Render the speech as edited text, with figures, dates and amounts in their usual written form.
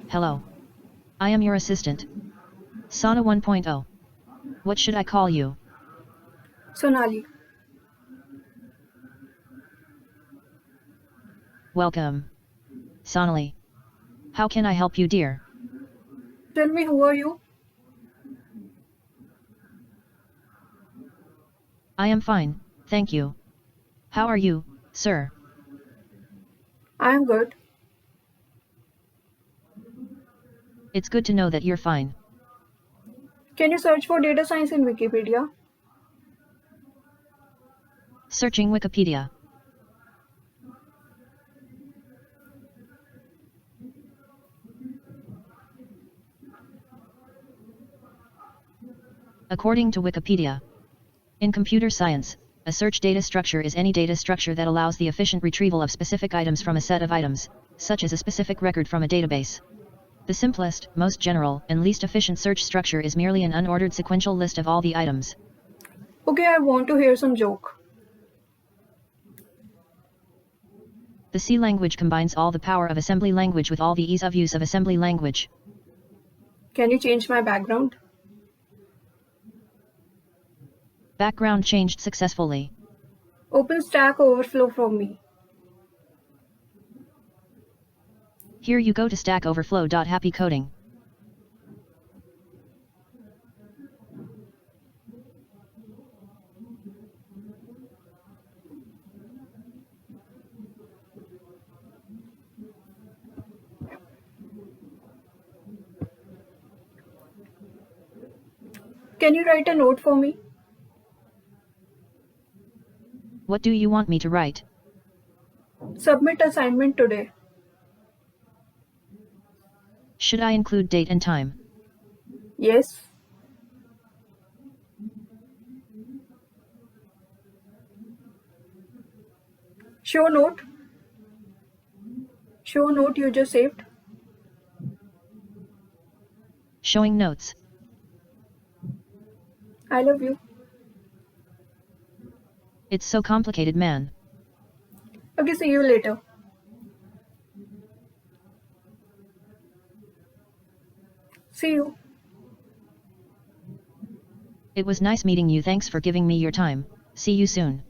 Hello. I am your assistant. Sana 1.0. What should I call you? Sonali. Welcome. Sonali. How can I help you, dear? Tell me, who are you? I am fine, thank you. How are you, sir? I am good. It's good to know that you're fine. Can you search for data science in Wikipedia? Searching Wikipedia. According to Wikipedia, in computer science, a search data structure is any data structure that allows the efficient retrieval of specific items from a set of items, such as a specific record from a database. The simplest, most general, and least efficient search structure is merely an unordered sequential list of all the items. Okay, I want to hear some joke. The C language combines all the power of assembly language with all the ease of use of assembly language. Can you change my background? Background changed successfully. Open Stack Overflow for me. Here you go to Stack Overflow. Happy coding. Can you write a note for me? What do you want me to write? Submit assignment today. Should I include date and time? Yes. Show note. Show note you just saved. Showing notes. I love you. It's so complicated, man. Okay, see you later. See you. It was nice meeting you. Thanks for giving me your time. See you soon.